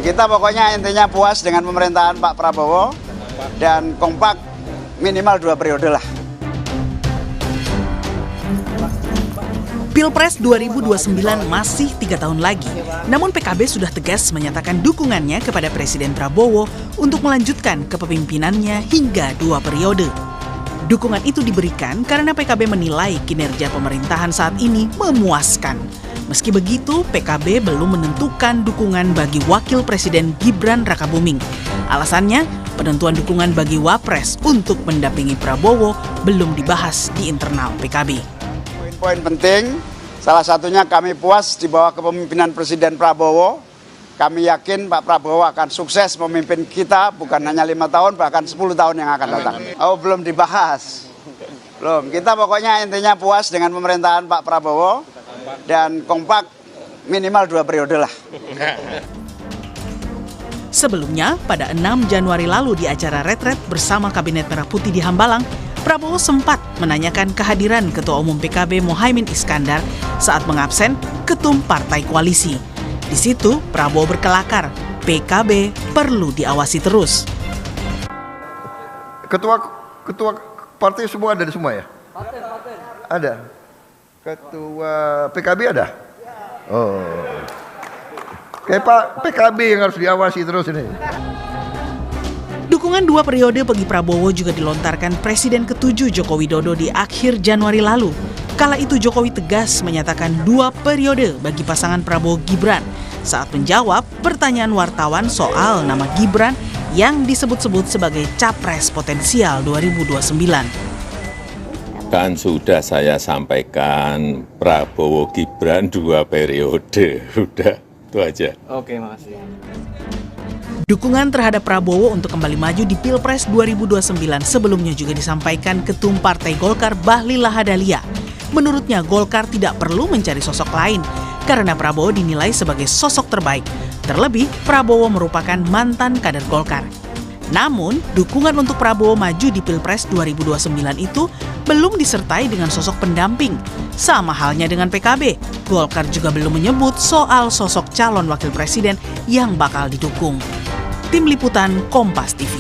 Kita pokoknya intinya puas dengan pemerintahan Pak Prabowo dan kompak minimal 2 periode lah. Pilpres 2029 masih 3 tahun lagi, namun PKB sudah tegas menyatakan dukungannya kepada Presiden Prabowo untuk melanjutkan kepemimpinannya hingga 2 periode. Dukungan itu diberikan karena PKB menilai kinerja pemerintahan saat ini memuaskan. Meski begitu, PKB belum menentukan dukungan bagi Wakil Presiden Gibran Rakabuming. Alasannya, penentuan dukungan bagi Wapres untuk mendampingi Prabowo belum dibahas di internal PKB. Poin penting, salah satunya kami puas di bawah kepemimpinan Presiden Prabowo. Kami yakin Pak Prabowo akan sukses memimpin kita bukan hanya 5 tahun, bahkan 10 tahun yang akan datang. Oh, belum dibahas. Belum. Kita pokoknya intinya puas dengan pemerintahan Pak Prabowo dan kompak minimal 2 periode lah. Sebelumnya, pada 6 Januari lalu di acara retret bersama Kabinet Merah Putih di Hambalang, Prabowo sempat menanyakan kehadiran Ketua Umum PKB Muhaimin Iskandar saat mengabsen ketum partai koalisi. Di situ, Prabowo berkelakar, PKB perlu diawasi terus. Ketua partai semua ada di semua ya? Ada. Ketua PKB ada? Oh. Kayak Pak PKB yang harus diawasi terus ini. Dukungan 2 periode bagi Prabowo juga dilontarkan Presiden ke-7 Joko Widodo di akhir Januari lalu. Kala itu Jokowi tegas menyatakan 2 periode bagi pasangan Prabowo Gibran saat menjawab pertanyaan wartawan soal nama Gibran yang disebut-sebut sebagai capres potensial 2029. Kan sudah saya sampaikan Prabowo Gibran 2 periode, udah itu aja. Oke, makasih. Dukungan terhadap Prabowo untuk kembali maju di Pilpres 2029 sebelumnya juga disampaikan Ketum Partai Golkar Bahlil Lahadalia. Menurutnya Golkar tidak perlu mencari sosok lain karena Prabowo dinilai sebagai sosok terbaik. Terlebih, Prabowo merupakan mantan kader Golkar. Namun, dukungan untuk Prabowo maju di Pilpres 2029 itu belum disertai dengan sosok pendamping. Sama halnya dengan PKB, Golkar juga belum menyebut soal sosok calon wakil presiden yang bakal didukung. Tim Liputan Kompas TV.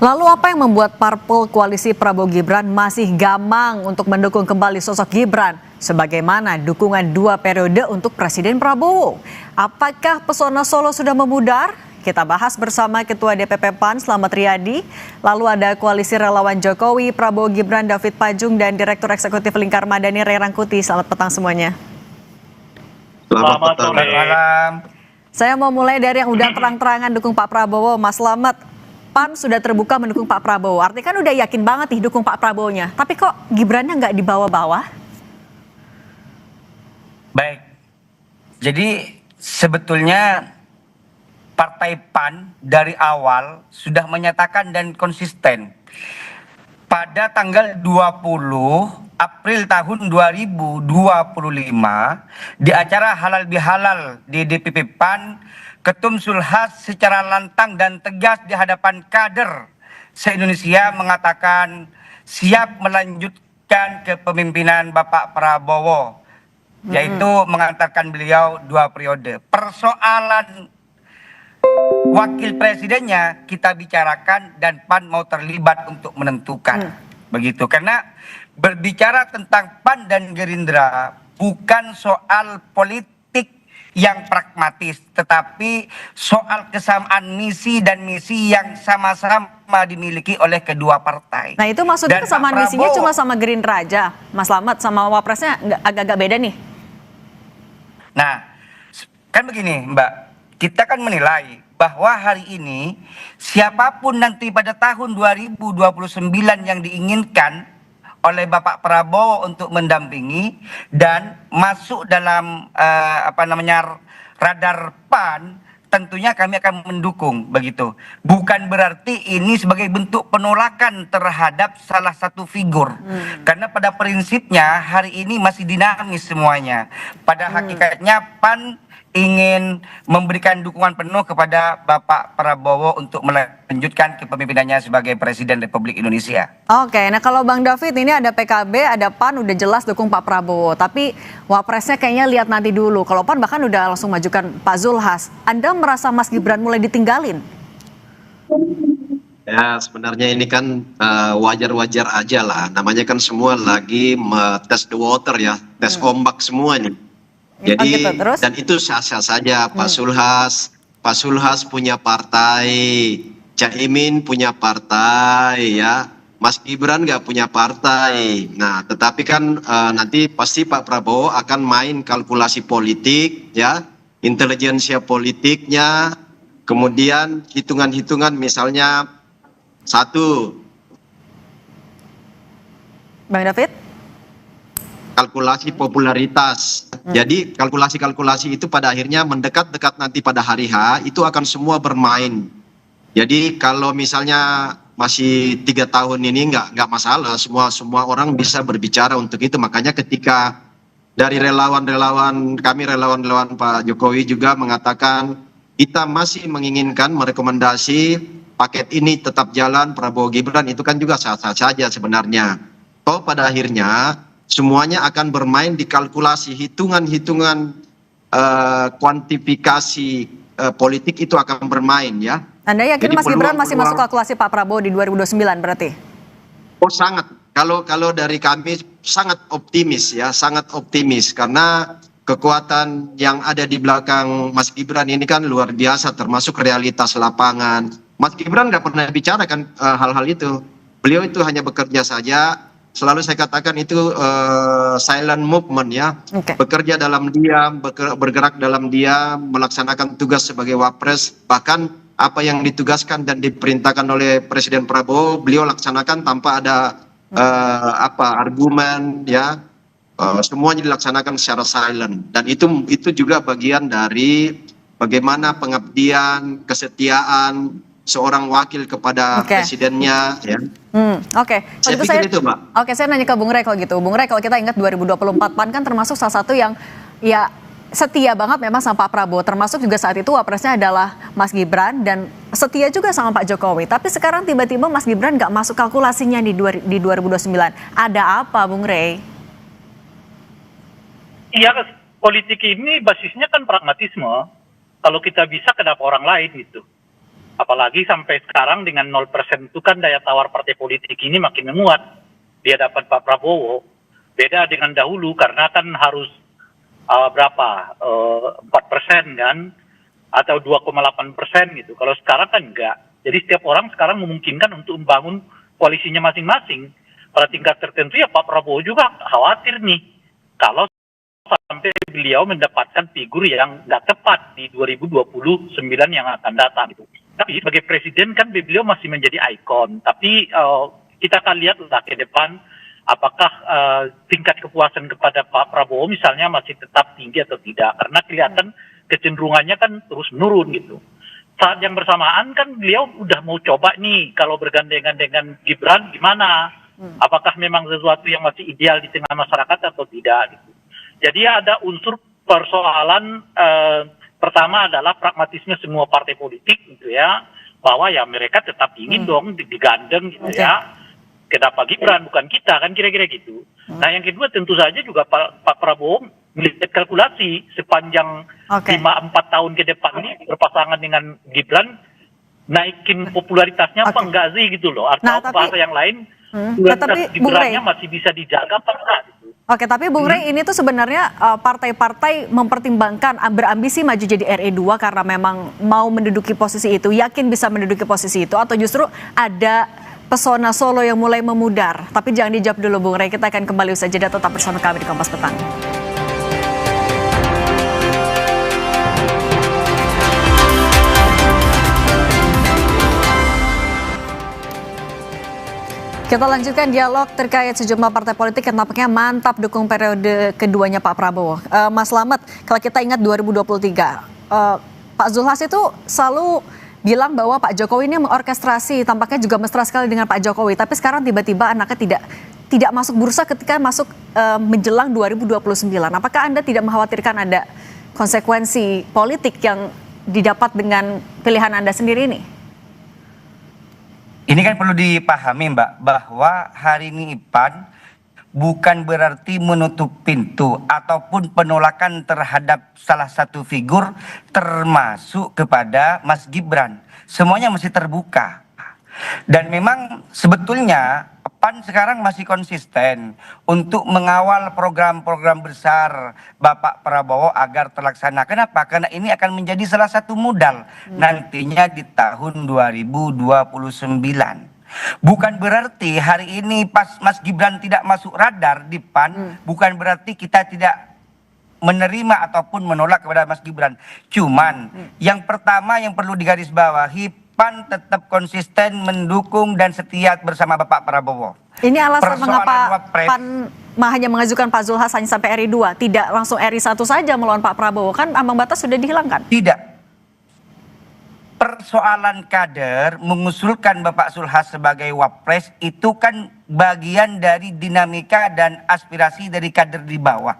Lalu apa yang membuat parpol koalisi Prabowo Gibran masih gamang untuk mendukung kembali sosok Gibran sebagaimana dukungan 2 periode untuk Presiden Prabowo? Apakah pesona Solo sudah memudar? Kita bahas bersama Ketua DPP PAN Slamet Riyadi, lalu ada Koalisi Relawan Jokowi, Prabowo Gibran, David Pajung, dan Direktur Eksekutif Lingkar Madani, Ray Rangkuti. Selamat petang semuanya. Selamat malam. Saya mau mulai dari yang udah terang-terangan dukung Pak Prabowo, Mas Slamet. PAN sudah terbuka mendukung Pak Prabowo. Artinya kan udah yakin banget nih dukung Pak Prabowo-nya. Tapi kok Gibrannya nggak di bawah-bawah? Baik. Jadi sebetulnya Partai PAN dari awal sudah menyatakan dan konsisten. Pada tanggal 20 April tahun 2025 di acara Halal Bihalal di DPP PAN, Ketum Sulhas secara lantang dan tegas di hadapan kader se-Indonesia mengatakan siap melanjutkan kepemimpinan Bapak Prabowo, yaitu mengantarkan beliau 2 periode. Persoalan wakil presidennya kita bicarakan dan PAN mau terlibat untuk menentukan. Begitu, karena berbicara tentang PAN dan Gerindra bukan soal politik yang pragmatis, tetapi soal kesamaan misi dan misi yang sama-sama dimiliki oleh kedua partai. Nah itu maksudnya kesamaan misinya cuma sama Gerindra aja, Mas Slamet, sama Wapresnya agak-agak beda nih? Nah, kan begini Mbak, kita kan menilai bahwa hari ini siapapun nanti pada tahun 2029 yang diinginkan oleh Bapak Prabowo untuk mendampingi dan masuk dalam radar PAN, tentunya kami akan mendukung, begitu. Bukan berarti ini sebagai bentuk penolakan terhadap salah satu figur. Karena pada prinsipnya hari ini masih dinamis semuanya. Pada hakikatnya PAN ingin memberikan dukungan penuh kepada Bapak Prabowo untuk melanjutkan kepemimpinannya sebagai Presiden Republik Indonesia. Oke, nah kalau Bang David ini ada PKB, ada PAN udah jelas dukung Pak Prabowo, tapi wapresnya kayaknya lihat nanti dulu. Kalau PAN bahkan udah langsung majukan Pak Zulhas. Anda merasa Mas Gibran mulai ditinggalin? Ya sebenarnya ini kan wajar-wajar aja lah. Namanya kan semua lagi test the water ya, tes ombak semua nih. Jadi gitu, terus? dan itu sah-sah saja. Pak Zulhas punya partai, Caimin punya partai ya, Mas Gibran nggak punya partai. Nah tetapi kan nanti pasti Pak Prabowo akan main kalkulasi politik ya, intelijensia politiknya, kemudian hitungan-hitungan misalnya satu, Bang David? kalkulasi popularitas. Jadi kalkulasi-kalkulasi itu pada akhirnya mendekat-dekat nanti pada hari H itu akan semua bermain. Jadi kalau misalnya masih 3 tahun ini nggak masalah, semua orang bisa berbicara untuk itu. Makanya ketika dari relawan-relawan kami, relawan-relawan Pak Jokowi juga mengatakan kita masih menginginkan merekomendasi paket ini tetap jalan Prabowo Gibran, itu kan juga sah-sah saja sebenarnya. Toh pada akhirnya semuanya akan bermain di kalkulasi hitungan-hitungan kuantifikasi politik itu akan bermain ya. Anda yakin Jadi Mas Gibran masih peluang-peluang- masuk kalkulasi Pak Prabowo di 2029 berarti? Oh sangat. Kalau dari kami sangat optimis ya, sangat optimis karena kekuatan yang ada di belakang Mas Gibran ini kan luar biasa, termasuk realitas lapangan. Mas Gibran nggak pernah bicara kan hal-hal itu. Beliau itu hanya bekerja saja. Selalu saya katakan itu silent movement ya, bekerja dalam diam, bergerak dalam diam, melaksanakan tugas sebagai wapres. Bahkan apa yang ditugaskan dan diperintahkan oleh Presiden Prabowo, beliau laksanakan tanpa ada argumen ya. Semuanya dilaksanakan secara silent, dan itu juga bagian dari bagaimana pengabdian, kesetiaan seorang wakil kepada presidennya ya. Saya pikir itu, Mbak. Oke, saya nanya ke Bung Rey kalau gitu. Bung Rey, kalau kita ingat 2024 PAN kan termasuk salah satu yang ya setia banget memang sama Pak Prabowo, termasuk juga saat itu wapresnya adalah Mas Gibran dan setia juga sama Pak Jokowi. Tapi sekarang tiba-tiba Mas Gibran nggak masuk kalkulasinya di 2029. Ada apa, Bung Rey? Iya, politik ini basisnya kan pragmatisme. Kalau kita bisa, kenapa orang lain gitu. Apalagi sampai sekarang dengan 0% itu kan daya tawar partai politik ini makin menguat di hadapan Pak Prabowo. Beda dengan dahulu karena kan harus 4% kan, atau 2,8% gitu. Kalau sekarang kan enggak. Jadi setiap orang sekarang memungkinkan untuk membangun koalisinya masing-masing. Pada tingkat tertentu ya Pak Prabowo juga khawatir nih kalau sampai beliau mendapatkan figur yang nggak tepat di 2029 yang akan datang gitu. Tapi sebagai presiden kan beliau masih menjadi ikon. Tapi kita akan lihat lah ke depan apakah tingkat kepuasan kepada Pak Prabowo misalnya masih tetap tinggi atau tidak. Karena kelihatan kecenderungannya kan terus menurun gitu. Saat yang bersamaan kan beliau udah mau coba nih kalau bergandengan dengan Gibran gimana. Apakah memang sesuatu yang masih ideal di tengah masyarakat atau tidak gitu. Jadi ada unsur persoalan pertama adalah pragmatisme semua partai politik gitu ya, bahwa ya mereka tetap ingin dong digandeng gitu ya. Kenapa Gibran bukan kita kan kira-kira gitu. Nah yang kedua tentu saja juga Pak Prabowo melihat kalkulasi sepanjang 5-4 tahun ke depan ini berpasangan dengan Gibran naikin popularitasnya apa enggak sih gitu loh. Atau bahasa yang lain Gibrannya masih bisa dijaga apa enggak gitu. Oke, tapi Bung Rey ini tuh sebenarnya partai-partai mempertimbangkan berambisi maju jadi RE2 karena memang mau menduduki posisi itu, yakin bisa menduduki posisi itu, atau justru ada pesona Solo yang mulai memudar? Tapi jangan dijawab dulu Bung Rey, kita akan kembali usai jeda, tetap bersama kami di Kompas Petang. Kita lanjutkan dialog terkait sejumlah partai politik yang tampaknya mantap dukung periode keduanya Pak Prabowo. Mas Slamet, kalau kita ingat 2023, Pak Zulhas itu selalu bilang bahwa Pak Jokowi ini mengorkestrasi, tampaknya juga mesra sekali dengan Pak Jokowi. Tapi sekarang tiba-tiba anaknya tidak masuk bursa ketika masuk menjelang 2029. Apakah Anda tidak mengkhawatirkan ada konsekuensi politik yang didapat dengan pilihan Anda sendiri ini? Ini kan perlu dipahami Mbak, bahwa hari ini PAN bukan berarti menutup pintu ataupun penolakan terhadap salah satu figur termasuk kepada Mas Gibran. Semuanya masih terbuka. Dan memang sebetulnya PAN sekarang masih konsisten untuk mengawal program-program besar Bapak Prabowo agar terlaksana. Kenapa? Karena ini akan menjadi salah satu modal nantinya di tahun 2029. Bukan berarti hari ini pas Mas Gibran tidak masuk radar di PAN, bukan berarti kita tidak menerima ataupun menolak kepada Mas Gibran. Cuman yang pertama yang perlu digarisbawahi, PAN tetap konsisten mendukung dan setia bersama Bapak Prabowo. Ini alasan Persoalan mengapa Wapres, PAN hanya mengajukan Pak Zulhas hanya sampai RI 2, tidak langsung RI 1 saja melawan Pak Prabowo, kan ambang batas sudah dihilangkan? tidak. Persoalan kader mengusulkan Bapak Zulhas sebagai Wapres itu kan bagian dari dinamika dan aspirasi dari kader di bawah.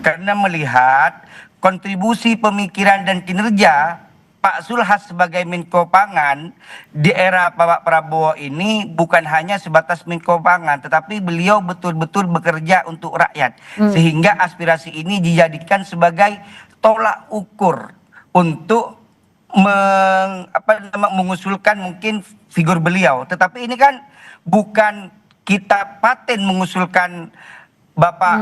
Karena melihat kontribusi pemikiran dan kinerja Pak Zulhas sebagai Menko Pangan di era Pak Prabowo ini bukan hanya sebatas Menko Pangan, tetapi beliau betul-betul bekerja untuk rakyat. Sehingga aspirasi ini dijadikan sebagai tolak ukur untuk mengusulkan mungkin figur beliau. Tetapi ini kan bukan kita paten mengusulkan Bapak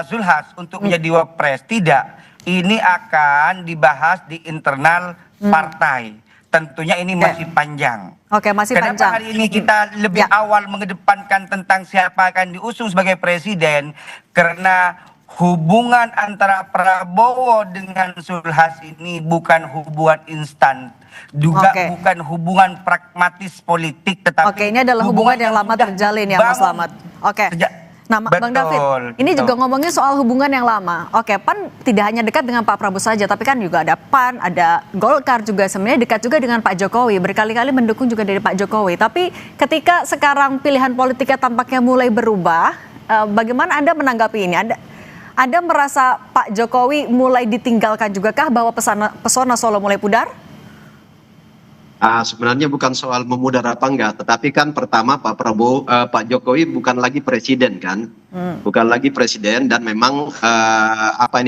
Zulhas untuk menjadi Wapres. Tidak. Ini akan dibahas di internal partai. Tentunya ini masih panjang. Oke, masih Kenapa panjang. hari ini kita lebih awal mengedepankan tentang siapa akan diusung sebagai presiden? Karena hubungan antara Prabowo dengan Zulhas ini bukan hubungan instan, juga bukan hubungan pragmatis politik, tetapi ini adalah hubungan yang lama terjalin ya Mas Slamet. Nah, Bang David, ini juga ngomongin soal hubungan yang lama. PAN tidak hanya dekat dengan Pak Prabowo saja, tapi kan juga ada PAN, ada Golkar juga sebenarnya dekat juga dengan Pak Jokowi, berkali-kali mendukung juga dari Pak Jokowi. Tapi ketika sekarang pilihan politiknya tampaknya mulai berubah, bagaimana Anda menanggapi ini? Anda merasa Pak Jokowi mulai ditinggalkan juga kah bahwa pesona Solo mulai pudar? Sebenarnya bukan soal memudar apa enggak, tetapi kan pertama Pak Jokowi bukan lagi presiden kan, bukan lagi presiden, dan memang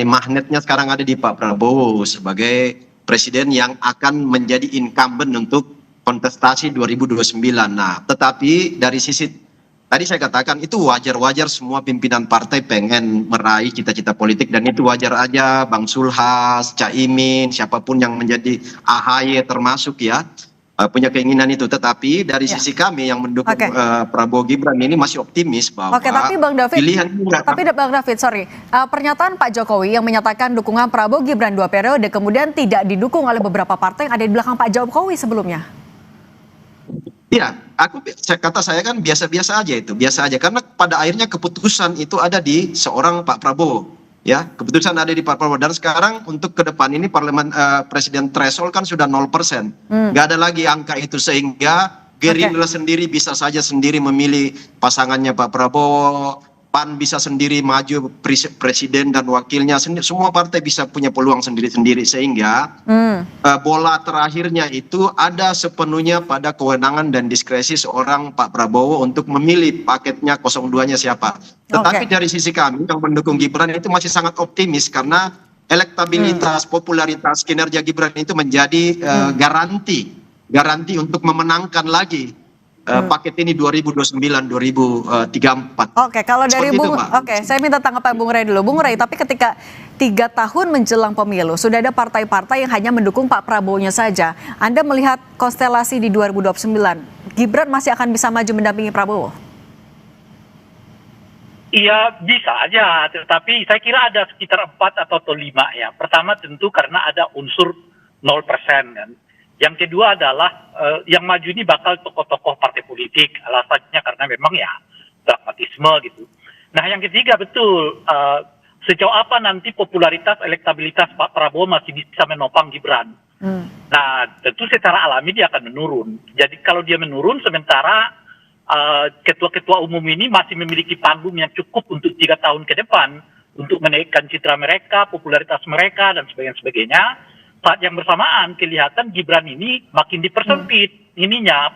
magnetnya sekarang ada di Pak Prabowo sebagai presiden yang akan menjadi incumbent untuk kontestasi 2029. Nah, tetapi dari sisi tadi saya katakan itu wajar-wajar semua pimpinan partai pengen meraih cita-cita politik, dan itu wajar aja Bang Zulhas, Caimin, siapapun yang menjadi AHY termasuk ya punya keinginan itu. Tetapi dari sisi kami yang mendukung Prabowo Gibran ini masih optimis bahwa tapi Bang David, pernyataan Pak Jokowi yang menyatakan dukungan Prabowo Gibran 2 periode kemudian tidak didukung oleh beberapa partai yang ada di belakang Pak Jokowi sebelumnya. Iya, saya kan biasa-biasa aja itu, biasa aja, karena pada akhirnya keputusan itu ada di seorang Pak Prabowo, ya, keputusan ada di Pak Prabowo. Dan sekarang untuk ke depan ini presiden threshold kan sudah 0%, nggak ada lagi angka itu, sehingga Gerindra sendiri bisa saja sendiri memilih pasangannya Pak Prabowo, PAN bisa sendiri maju presiden dan wakilnya, semua partai bisa punya peluang sendiri-sendiri, sehingga bola terakhirnya itu ada sepenuhnya pada kewenangan dan diskresi seorang Pak Prabowo untuk memilih paketnya 02-nya siapa. Tetapi dari sisi kami yang mendukung Gibran itu masih sangat optimis, karena elektabilitas, popularitas, kinerja Gibran itu menjadi garanti untuk memenangkan lagi paket ini 2029-2034. Kalau dari saya minta tanggapan Bung Rey dulu. Bung Rey, tapi ketika 3 tahun menjelang pemilu sudah ada partai-partai yang hanya mendukung Pak Prabowo-nya saja. Anda melihat konstelasi di 2029, Gibran masih akan bisa maju mendampingi Prabowo? Iya, bisa aja, tetapi saya kira ada sekitar 4 atau 5 ya. Pertama tentu karena ada unsur 0% kan. Yang kedua adalah yang maju ini bakal tokoh-tokoh partai politik, alasannya karena memang ya pragmatisme gitu. Nah, yang ketiga betul, sejauh apa nanti popularitas, elektabilitas Pak Prabowo masih bisa menopang Gibran. Nah, tentu secara alami dia akan menurun. Jadi kalau dia menurun sementara ketua-ketua umum ini masih memiliki panggung yang cukup untuk 3 tahun ke depan untuk menaikkan citra mereka, popularitas mereka dan sebagainya. Saat yang bersamaan kelihatan Gibran ini makin dipersempit ininya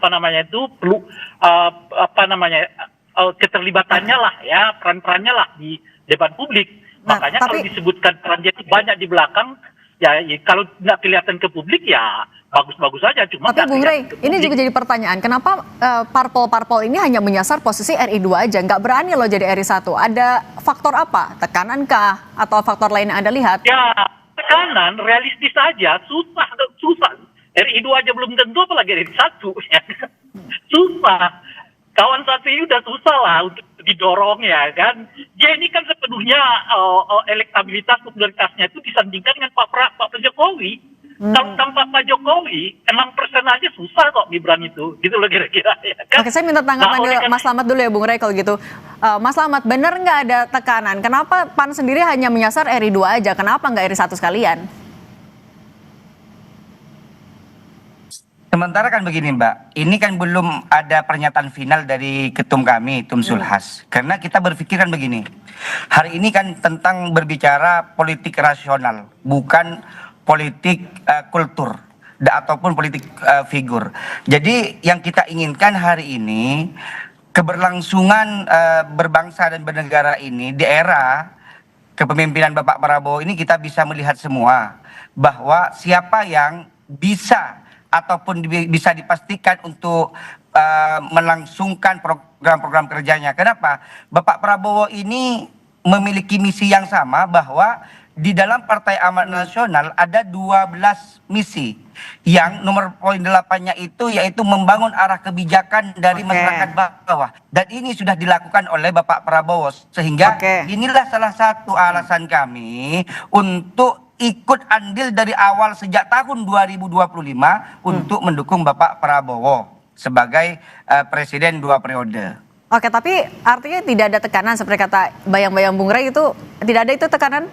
keterlibatannya lah ya, peran-perannya lah di depan publik. Makanya kalau disebutkan peran dia itu banyak di belakang, ya kalau nggak kelihatan ke publik ya bagus-bagus saja. Cuma tapi Bung Rey, ini juga jadi pertanyaan, kenapa parpol-parpol ini hanya menyasar posisi RI 2 aja, nggak berani loh jadi RI 1? Ada faktor apa? Tekanankah atau faktor lain yang Anda lihat? Ya, tekanan realistis saja, susah. RI 2 aja belum tentu, apalagi RI 1. Susah. Kawan satu ini udah susah lah untuk didorong ya kan. Dia ini kan sepenuhnya elektabilitas, popularitasnya itu disandingkan dengan Pak Jokowi. Kalau tanpa Pak Jokowi, 6% aja susah kok Gibran itu. Gitu loh kira-kira ya kan. Oke, saya minta tanggapan Mas Slamet dulu ya Bung Rey kalau gitu. Mas Slamet, benar nggak ada tekanan? Kenapa PAN sendiri hanya menyasar RI 2 aja? Kenapa nggak RI 1 sekalian? Sementara kan begini Mbak, ini kan belum ada pernyataan final dari ketum kami, Tum Sulhas. Karena kita berpikir kan begini, hari ini kan tentang berbicara politik rasional, bukan politik kultur ataupun politik figur. Jadi yang kita inginkan hari ini, keberlangsungan berbangsa dan bernegara ini di era kepemimpinan Bapak Prabowo ini kita bisa melihat semua bahwa siapa yang bisa ataupun bisa dipastikan untuk melangsungkan program-program kerjanya. Kenapa? Bapak Prabowo ini memiliki misi yang sama, bahwa di dalam Partai Amanat Nasional ada 12 misi. Yang nomor poin 8-nya itu yaitu membangun arah kebijakan dari masyarakat bawah. Dan ini sudah dilakukan oleh Bapak Prabowo. Sehingga inilah salah satu alasan kami untuk ikut andil dari awal sejak tahun 2025 untuk mendukung Bapak Prabowo sebagai presiden 2 periode. Oke, tapi artinya tidak ada tekanan seperti kata bayang-bayang Bung Rey itu, tidak ada itu tekanan?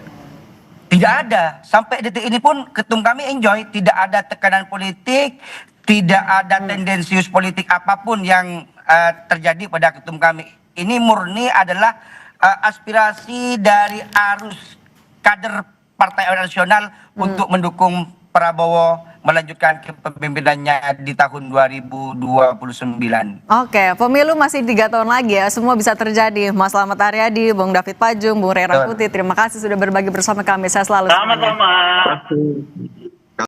Tidak ada. Sampai detik ini pun ketum kami enjoy, tidak ada tekanan politik, tidak ada tendensius politik apapun yang terjadi pada ketum kami. Ini murni adalah aspirasi dari arus kader Partai Amanat Nasional untuk mendukung Prabowo melanjutkan kepemimpinannya di tahun 2029. Oke, pemilu masih 3 tahun lagi ya, semua bisa terjadi. Mas Slamet Aryadi, Bung David Pajung, Bung Rey Rangkuti, terima kasih sudah berbagi bersama kami. Saya selalu sama-sama.